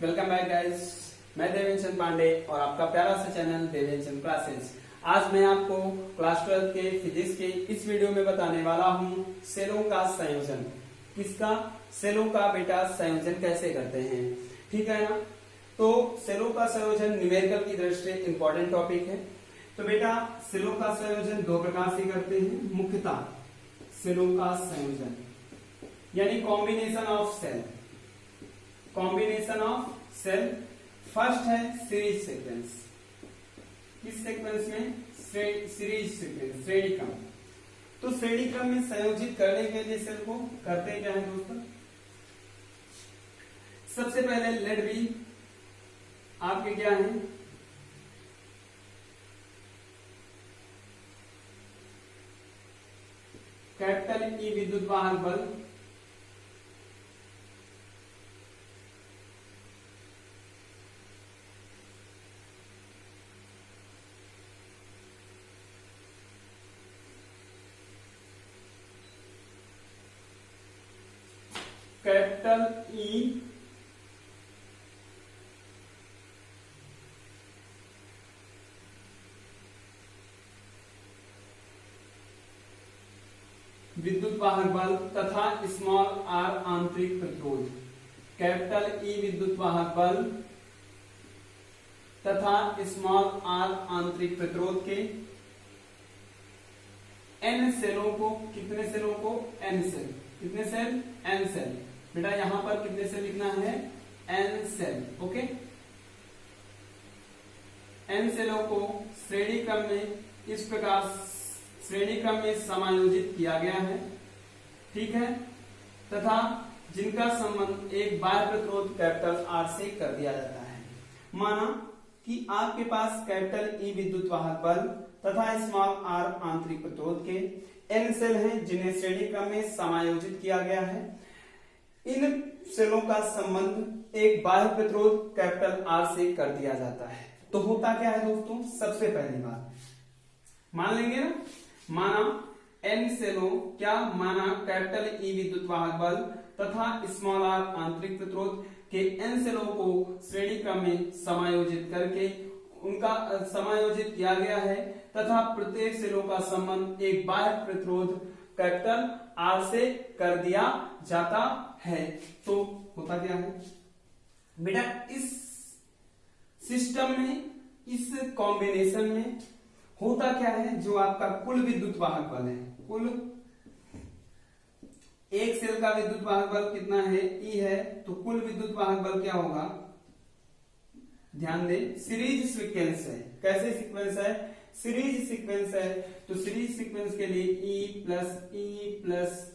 Welcome back guys. मैं देवेंद्र चंद पांडे और आपका प्यारा सा चैनल देवेंद्र चंद क्लासेस। आज मैं आपको क्लास 12 के फिजिक्स के इस वीडियो में बताने वाला हूँ सेलों का संयोजन। किसका? सेलों का बेटा संयोजन कैसे करते हैं, ठीक है ना। तो सेलों का संयोजन न्यूमेरिकल की दृष्टि से इंपॉर्टेंट टॉपिक है। तो बेटा सेलों का संयोजन दो प्रकार से करते हैं। मुख्यतः सेलों का संयोजन यानी combination of cell. Combination of cell first है सीरीज सीक्वेंस। किस सीक्वेंस में? सीरीज सीक्वेंस, श्रेणी क्रम। तो श्रेणी क्रम में संयोजित करने के लिए सेल को करते क्या है दोस्तों? सबसे पहले लेट बी आपके क्या है? कैपिटल ई विद्युत वाहक बल कैपिटल ई विद्युत वाहक बल तथा स्मॉल आर आंतरिक प्रतिरोध। कैपिटल ई विद्युत वाहक बल तथा स्मॉल आर आंतरिक प्रतिरोध के एन सेलों को, कितने सेलों को? N cell. कितने सेल? N cell. बेटा यहां पर कितने सेल लिखना है? N cell. ओके, एन सेलों को श्रेणी क्रम में इस प्रकार श्रेणी क्रम में समायोजित किया गया है, ठीक है, तथा जिनका संबंध एक बाह्य प्रतिरोध कैपिटल आर से कर दिया जाता है। माना कि आपके पास कैपिटल ई विद्युत वाहक बल तथा स्मॉल आर आंतरिक प्रतिरोध के एन सेल हैं जिन्हें श्रेणी क्रम में समायोजित किया गया है। इन सेलों का संबंध एक बाह्य प्रतिरोध कैपिटल आर से कर दिया जाता है। तो होता क्या है दोस्तों? सबसे पहली बात मान लेंगे ना, माना एन सेलों, क्या माना? कैपिटल ई विद्युत वाहक बल तथा स्मॉल आर आंतरिक प्रतिरोध के एन सेलों को श्रेणी क्रम में समायोजित करके उनका समायोजित किया गया है तथा प्रत्येक सेलों का संबंध एक बाह्य प्रतिरोध कैपिटल आर से कर दिया जाता है। तो होता क्या है बेटा? इस सिस्टम में, इस कॉम्बिनेशन में होता क्या है? जो आपका कुल विद्युत वाहक बल है, कुल एक सेल का विद्युत वाहक बल कितना है? ई है। तो कुल विद्युत वाहक बल क्या होगा? ध्यान दें, सीरीज सीक्वेंस है। कैसे सीक्वेंस है? सीरीज सीक्वेंस है। तो सीरीज सीक्वेंस के लिए E plus E plus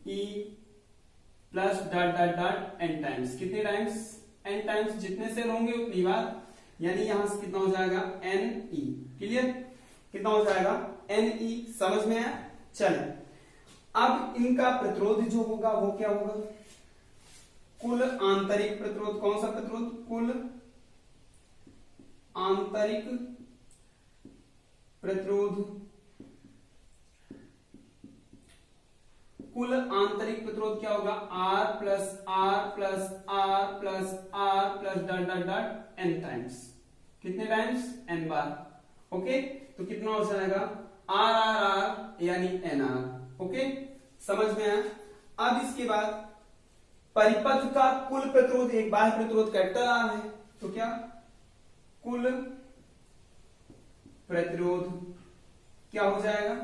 E plus dot dot dot N times. कितने टाइम्स? N times. जितने सेल होंगे उतनी बार, यानी यहां से कितना हो जाएगा? N E. क्लियर? कितना हो जाएगा? एन ई। समझ में आया? चले, अब इनका प्रतिरोध जो होगा वो क्या होगा? कुल आंतरिक प्रतिरोध। कौन सा प्रतिरोध? कुल आंतरिक प्रतिरोध। कुल आंतरिक प्रतिरोध क्या होगा? R plus R plus R plus R plus dot dot dot N times. कितने टाइम्स? एन बार। ओके, तो कितना हो जाएगा? आर आर आर यानी एन आर। ओके, समझ में आया? अब इसके बाद परिपथ का कुल प्रतिरोध, एक बाह्य प्रतिरोध कैपिटल आर है, तो क्या? कुल प्रतिरोध क्या हो जाएगा?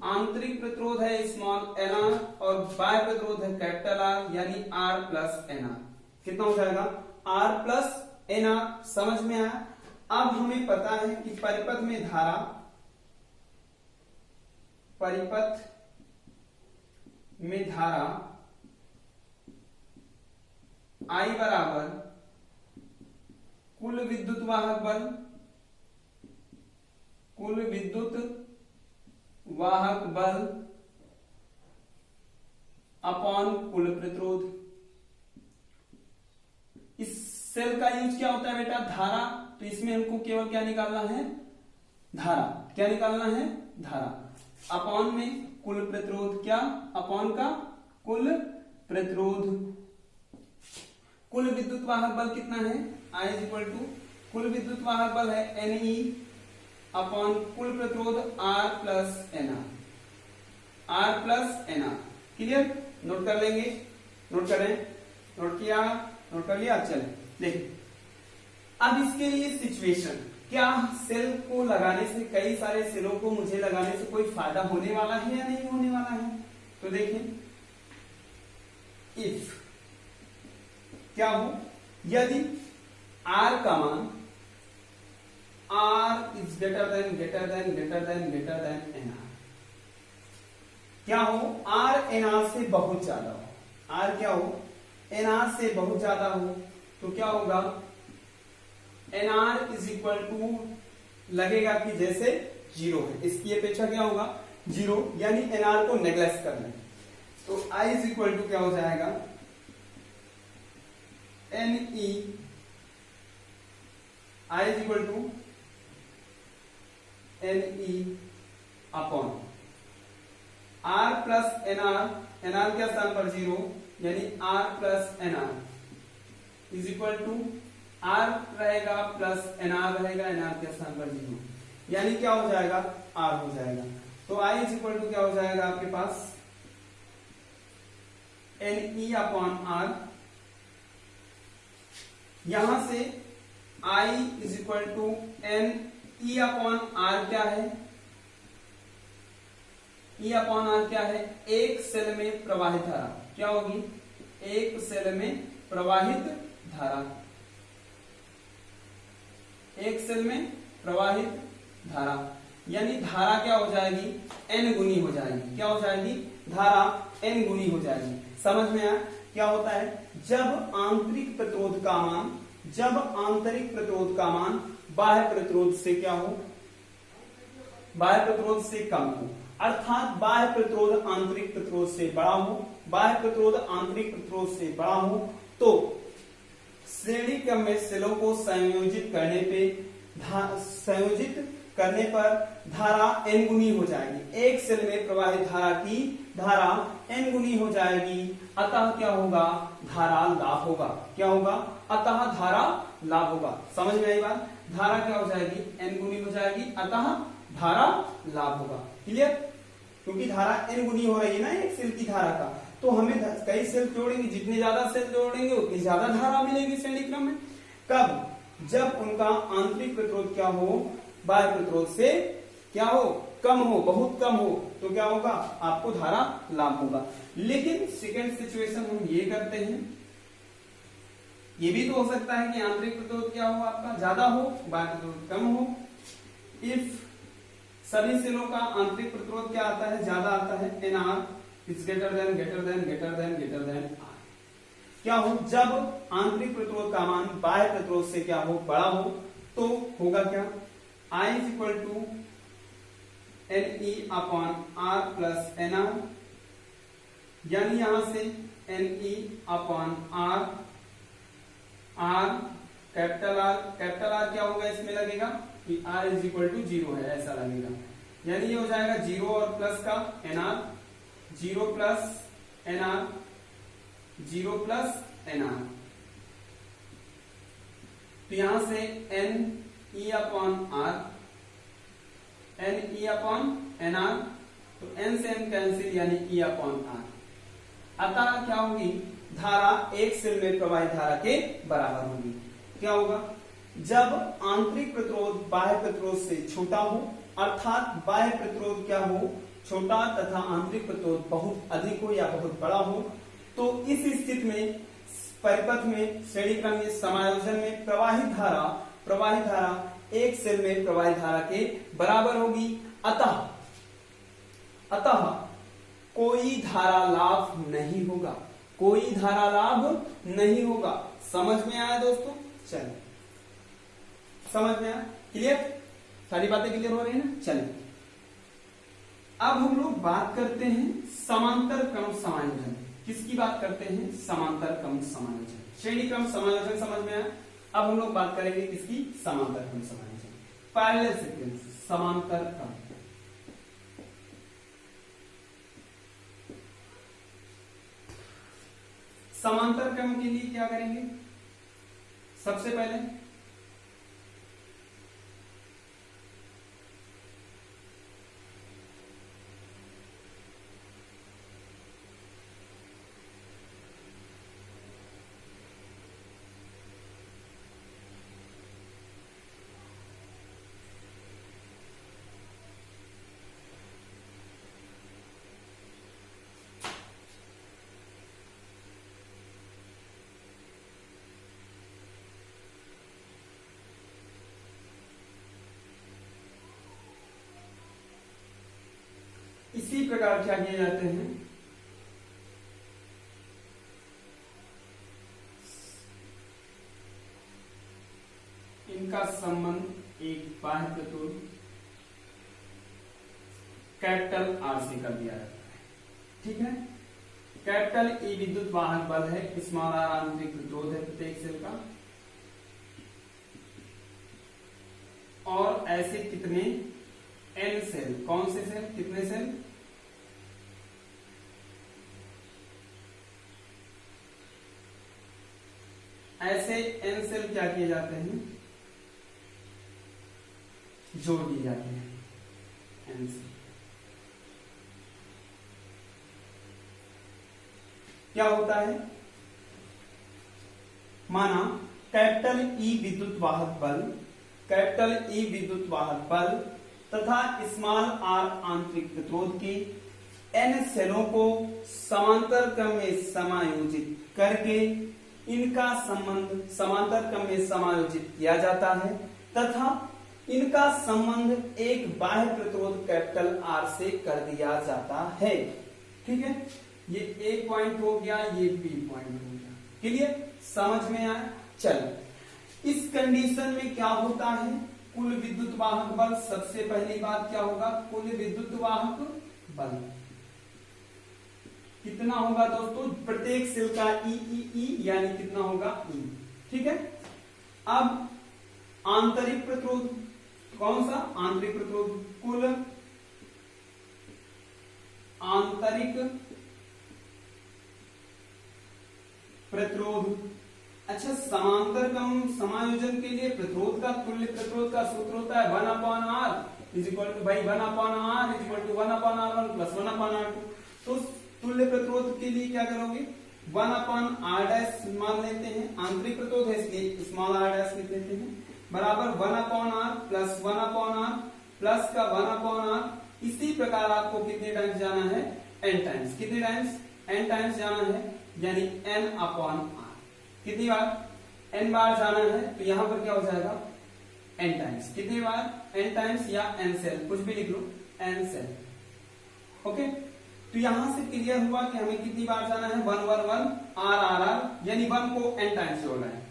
आंतरिक प्रतिरोध है स्मॉल एन आर और बाह्य प्रतिरोध है कैपिटल आर, यानी आर प्लस एन आर। कितना हो जाएगा? R plus N R. समझ में आया? अब हमें पता है कि परिपथ में धारा, परिपथ में धारा I बराबर कुल विद्युत वाहक बल, कुल विद्युत वाहक बल अपॉन कुल प्रतिरोध। इस सेल का यूज क्या होता है बेटा? धारा। तो इसमें हमको केवल क्या निकालना है? धारा। क्या निकालना है? धारा। अपॉन में कुल प्रतिरोध। क्या? अपॉन का कुल प्रतिरोध। कुल विद्युत वाहक बल कितना है, I इज इक्वल टू कुल विद्युत वाहक बल है NE अपॉन कुल प्रतिरोध R plus NR। Clear, note कर लेंगे, नोट करें, नोट किया, नोट कर लिया। चले देखिए अब इसके लिए सिचुएशन, क्या सेल को लगाने से, कई सारे सेलों को मुझे लगाने से कोई फायदा होने वाला है या नहीं होने वाला है? तो देखिए इफ क्या हो, यदि R का मान R is greater than NR, क्या हो, R NR से बहुत ज्यादा हो, R क्या हो, NR से बहुत ज्यादा हो, तो क्या होगा, NR इज इक्वल टू लगेगा कि जैसे जीरो है, इसकी अपेक्षा क्या होगा, जीरो, यानी NR को नेग्लेक्ट कर लें, तो I इज इक्वल टू क्या हो जाएगा, NE, I is equal to NE upon R plus NR क्या स्थान पर जीरो, यानी R plus NR is equal to R रहेगा प्लस NR रहेगा, NR के स्थान पर जीरो, यानी क्या हो जाएगा, R हो जाएगा। तो I इज इक्वल टू क्या हो जाएगा आपके पास, NE अपॉन R, यहां से I is equal to NE upon R क्या है, E अपॉन R क्या है, एक सेल में प्रवाहित धारा, क्या होगी, एक सेल में प्रवाहित धारा, एक सेल में प्रवाहित धारा, यानी धारा क्या हो जाएगी, n गुनी हो जाएगी, क्या हो जाएगी, धारा n गुनी हो जाएगी। समझ में आया क्या होता है, जब आंतरिक प्रतिरोध का मान बाह्य प्रतिरोध से क्या हो, बाह्य प्रतिरोध से कम हो, अर्थात बाह्य प्रतिरोध आंतरिक प्रतिरोध से बड़ा हो, बाह्य प्रतिरोध आंतरिक प्रतिरोध से बड़ा हो, तो श्रेणी क्रम में सेलों को संयोजित करने पर धारा n गुनी हो जाएगी, एक सेल में प्रवाहित धारा की धारा n गुनी हो जाएगी, अतः क्या होगा, धारा लाभ होगा, क्या होगा, अतः धारा लाभ होगा। समझ में आई बात, धारा क्या हो जाएगी, n गुनी हो जाएगी, अतः धारा लाभ होगा। क्लियर, क्योंकि धारा n गुनी हो रही है ना एक सेल की धारा का, तो हमें कई सेल जोड़ेंगे, जितने ज्यादा सेल जोड़ेंगे उतनी ज्यादा धारा मिलेगी श्रेणी क्रम में। कब, जब उनका आंतरिक प्रतिरोध क्या हो, बाह्य प्रतिरोध से क्या हो, कम हो, बहुत कम हो, तो क्या होगा, आपको धारा लाभ होगा। लेकिन सेकेंड सिचुएशन हम ये करते हैं, ये भी तो हो सकता है कि आंतरिक प्रतिरोध क्या हो आपका ज्यादा हो, बाह्य प्रतिरोध कम हो। इफ सभी सेलों का आंतरिक प्रतिरोध क्या आता है, ज्यादा आता है, NR is greater than R, क्या हो, जब आंतरिक प्रतिरोध का मान बाह्य प्रतिरोध से क्या हो, बड़ा हो, तो होगा क्या, I is equal to NE upon R plus NR, यानी यहां से NE upon R capital R क्या होगा इसमें लगेगा कि R is equal to zero है, ऐसा लगेगा, यानी ये हो जाएगा जीरो और प्लस का NR, जीरो प्लस NR, तो यहां से NE अपॉन NR, तो n से n कैंसिल, यानी E अपॉन R, अतः क्या होगी, धारा एक सेल में प्रवाहित धारा के बराबर होगी। क्या होगा, जब आंतरिक प्रतिरोध बाह्य प्रतिरोध से छोटा हो, अर्थात बाह्य प्रतिरोध क्या हो, छोटा, तथा आंतरिक प्रतिरोध बहुत अधिक हो या बहुत बड़ा हो, तो इस स्थिति में परिपथ में श्रेणी क्रम में समायोजन में प्रवाहित धारा एक सेल में प्रवाहित धारा के बराबर होगी, अतः कोई धारा लाभ नहीं होगा, कोई धारा लाभ नहीं होगा। समझ में आया दोस्तों, चलिए समझ में आया, क्लियर, सारी बातें क्लियर हो रही है ना। चलिए अब हम लोग बात करते हैं समांतर क्रम समायोजन। किसकी बात करते हैं, समांतर क्रम समायोजन। श्रेणी क्रम समायोजन समझ में आया, अब हम लोग बात करेंगे किसकी, समांतर क्रम समायोजन, पैरेलल सीक्वेंस, समांतर क्रम। समांतर क्रम के लिए क्या करेंगे, सबसे पहले इसी प्रकार क्या किए जाते हैं, इनका संबंध एक बाह्य प्रतिरोध कैपिटल आर से कर दिया जाता है। ठीक है, कैपिटल ई विद्युत वाहक बल है, स्मॉल आर आंतरिक प्रतिरोध है प्रत्येक सेल का, और ऐसे कितने एन सेल, कौन से सेल, कितने सेल, ऐसे एन सेल क्या किए जाते हैं, जोड़ दिए जाते हैं एन सेल। क्या होता है, माना कैपिटल ई विद्युत वाहक बल, कैपिटल ई विद्युत वाहक बल तथा स्मॉल आर आंतरिक प्रतिरोध के एन सेलों को समांतर क्रम में समायोजित करके इनका संबंध समांतर क्रम में समायोजित किया जाता है तथा इनका संबंध एक बाह्य प्रतिरोध कैपिटल आर से कर दिया जाता है। ठीक है, ये एक पॉइंट हो गया, ये बी पॉइंट हो गया। क्लियर, समझ में आया। चलो, इस कंडीशन में क्या होता है, कुल विद्युत वाहक बल, सबसे पहली बात क्या होगा, कुल विद्युत वाहक बल कितना होगा दोस्तों, प्रत्येक सेल का ई यानी कितना होगा ई। ठीक है, अब आंतरिक प्रतिरोध, कौन सा आंतरिक प्रतिरोध, कुल आंतरिक प्रतिरोध। अच्छा, समांतर क्रम समायोजन के लिए प्रतिरोध का तुल्य प्रतिरोध का सूत्र होता है 1/r is equal to 1/r is equal to 1/r1 plus 1/r2। तो तुल्य प्रतिरोध के लिए क्या करोगे, 1/r' मान लेते हैं, आंतरिक प्रतिरोध है इसलिए स्मॉल r' लिख लेते हैं, बराबर 1/r प्लस 1/r प्लस का 1/r। इसी प्रकार आपको कितने टाइम्स जाना है, n टाइम्स, कितने टाइम्स, n टाइम्स जाना है, यानी n/r। कितनी बार, n बार जाना है, तो यहां पर क्या हो जाएगा n टाइम्स, कितनी बार, n टाइम्स या n सेल, कुछ भी लिख लो, n सेल। ओके, तो यहां से क्लियर हुआ कि हमें कितनी बार जाना है, 1 1 1 r, यानी 1 को n टाइम्स जोड़ना है।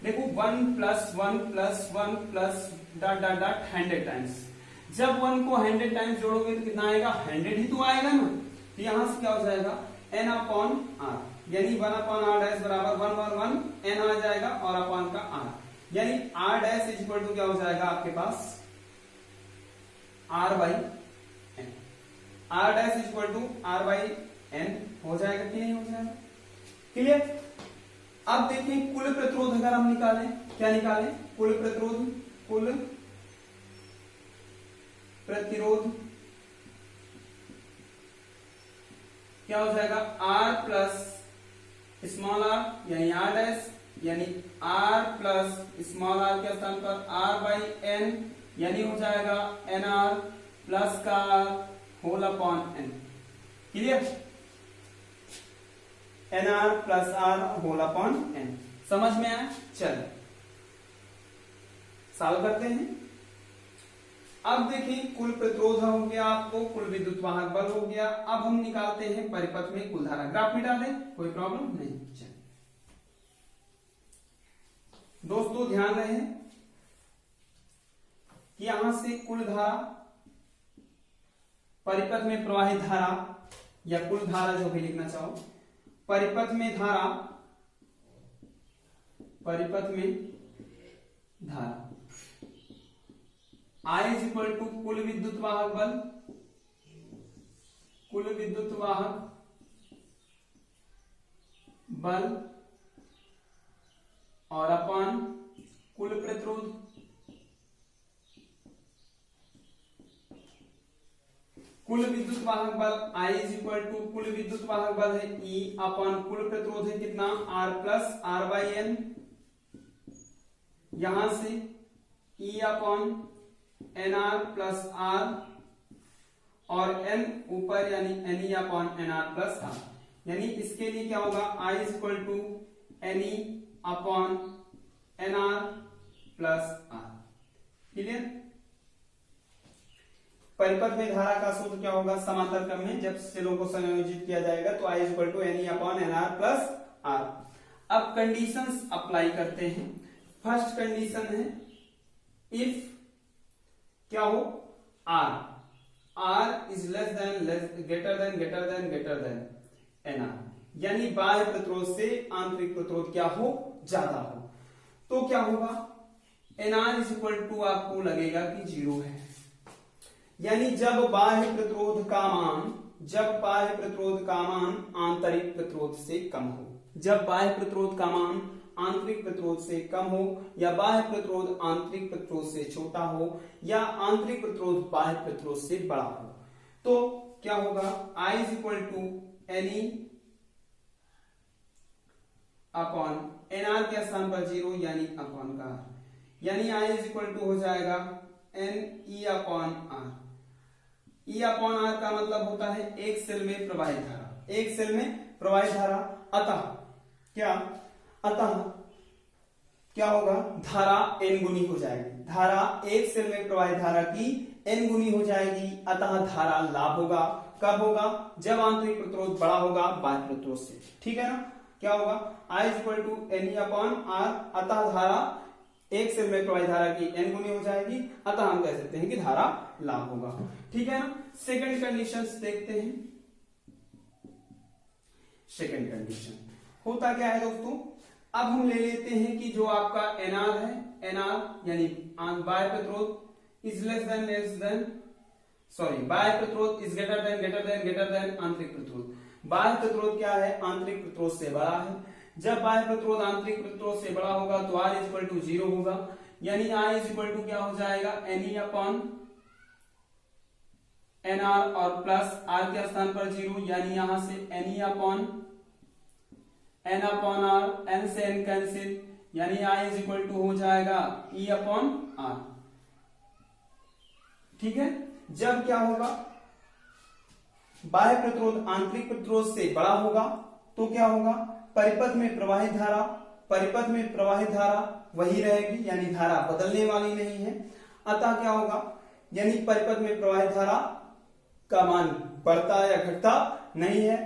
देखो 1 plus 1 plus 1 plus dot dot dot 100 times. जब 1 को 100 टाइम्स जोड़ोगे तो कितना आएगा, 100 ही तो आएगा ना। तो यहां से क्या हो जाएगा, n/r, यानी 1/r' बराबर 1 1 1 n आ जाएगा और अपॉन का r, यानी r' इज इक्वल टू क्या हो जाएगा आपके पास, r/n, r' is equal to r/n हो जाएगा कि नहीं हो जाएगा। क्लियर। अब देखिए कुल प्रतिरोध अगर हम निकालें, क्या निकालें, कुल प्रतिरोध, कुल प्रतिरोध क्या हो जाएगा, r प्लस स्मॉल r यानी r', यानी r प्लस स्मॉल r के स्थान पर r/n, यानी हो जाएगा nr प्लस का whole upon n। Clear, nr plus r whole upon n। समझ में आया। चलो सॉल्व करते हैं। अब देखिए कुल प्रतिरोध हो गया आपको, कुल विद्युत वाहक बल हो गया। अब हम निकालते हैं परिपथ में कुल धारा। ग्राफ में डालें, कोई प्रॉब्लम नहीं। चलिए दोस्तों ध्यान रहे कि यहां से कुल धारा, परिपथ में प्रवाहित धारा या कुल धारा जो भी लिखना चाहो, परिपथ में धारा, परिपथ में धारा I इज इक्वल टू कुल विद्युत वाहक बल, कुल विद्युत वाहक बल और अपॉन कुल प्रतिरोध, कुल विद्युत वाहक बल I इज इक्वल टू कुल विद्युत वाहक बल है E अपॉन कुल प्रतिरोध है कितना R plus R by N, यहां से E upon N R plus R और n ऊपर यानी Ne upon N R plus R, यानी इसके लिए क्या होगा I is equal to Ne upon N R plus R. Clear. परिपथ में धारा का सूत्र क्या होगा, समांतर क्रम में जब सेलों को संयोजित किया जाएगा तो I is equal to Ne upon N R plus R. अब कंडीशंस अप्लाई करते हैं। फर्स्ट कंडीशन है इफ क्या हो R is less than greater than N R, यानी बाह्य प्रतिरोध से आंतरिक प्रतिरोध क्या हो ज्यादा हो, तो क्या होगा N R is equal to आपको लगेगा कि 0 है, यानी जब बाह्य प्रतिरोध का मान आंतरिक प्रतिरोध से कम हो, जब बाह्य प्रतिरोध का मान आंतरिक प्रतिरोध से कम हो या बाह्य प्रतिरोध आंतरिक प्रतिरोध से छोटा हो या आंतरिक प्रतिरोध बाह्य प्रतिरोध से बड़ा हो, तो क्या होगा I is equal to Ne upon N R के स्थान पर 0 यानी अपॉन का R, यानी I इज इक्वल टू हो जाएगा Ne upon R। E upon R का मतलब होता है एक सेल में प्रवाहित धारा, एक सेल में प्रवाहित धारा, अतः क्या होगा धारा n गुनी हो जाएगी, धारा एक सेल में प्रवाहित धारा की n गुनी हो जाएगी, अतः धारा लाभ होगा। कब होगा, जब आंतरिक प्रतिरोध बड़ा होगा बाह्य प्रतिरोध से, ठीक है ना। क्या होगा I is equal to Ne upon R, अतः धारा एक सेल में प्रवाहित धारा की n गुनी हो जाएगी, अतः हम कह सकते हैं कि धारा लाभ होगा, ठीक है ना। सेकंड कंडीशन देखते हैं। सेकंड कंडीशन होता क्या है दोस्तों, अब हम ले लेते हैं कि जो आपका NR है, NR यानी बाह्य प्रतिरोध इज बाह्य प्रतिरोध इज ग्रेटर देन आंतरिक प्रतिरोध। बाह्य प्रतिरोध क्या है, आंतरिक प्रतिरोध से बड़ा है। जब बाह्य प्रतिरोध आंतरिक प्रतिरोध से बड़ा होगा तो R इज इक्वल टू 0 होगा, यानी I इज इक्वल टू क्या हो जाएगा Ne अपॉन NR और प्लस R के स्थान पर 0, यानी यहां से Ne upon n upon R, n से n कैंसिल, यानी I इज इक्वल टू हो जाएगा E अपॉन आर, ठीक है। जब क्या होगा बाह्य प्रतिरोध आंतरिक प्रतिरोध से बड़ा होगा तो क्या होगा परिपथ में प्रवाहित धारा वही रहेगी, यानी धारा बदलने वाली नहीं है, अतः क्या होगा यानी परिपथ में प्रवाहित धारा का मान बढ़ता या घटता नहीं है,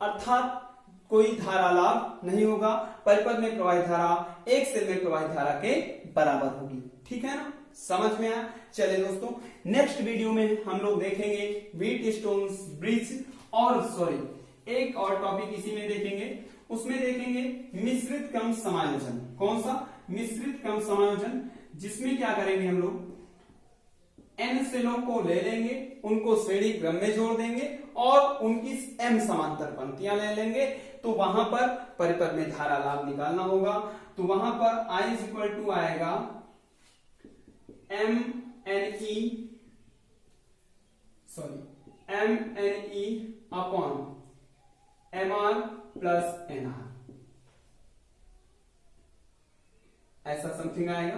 अर्थात कोई धारा लाभ नहीं होगा। परिपथ में प्रवाहित धारा एक सेल में प्रवाहित धारा के बराबर होगी, ठीक है ना, समझ में आया। चलिए दोस्तों, नेक्स्ट वीडियो में हम लोग देखेंगे व्हीटस्टोन्स ब्रिज और एक और टॉपिक इसी में देखेंगे, उसमें देखेंगे मिश्रित क्रम समायोजन। कौन सा, मिश्रित क्रम समायोजन, जिसमें क्या करेंगे हम लोग n सेलों को ले लेंगे, उनको श्रेणी क्रम में जोड़ देंगे और उनकी m समांतर पंक्तियां ले लेंगे, तो वहां पर परिपथ में धारा लाभ निकालना होगा। तो वहां पर I इज इक्वल टू आएगा MNE upon MR plus NR, ऐसा समथिंग आएगा।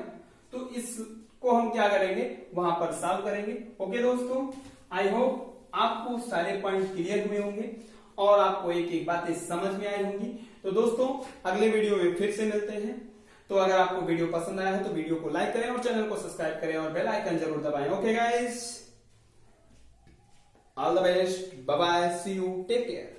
तो इसको हम क्या करेंगे, वहां पर सॉल्व करेंगे। ओके दोस्तों, आई होप आपको सारे पॉइंट क्लियर हुए होंगे और आपको एक एक बातें समझ में आई होंगी। तो दोस्तों अगले वीडियो में फिर से मिलते हैं। तो अगर आपको वीडियो पसंद आया है तो वीडियो को लाइक करें और चैनल को सब्सक्राइब करें और बेल आइकन जरूर दबाएं। Okay guys, all the best, bye bye, see you, take care.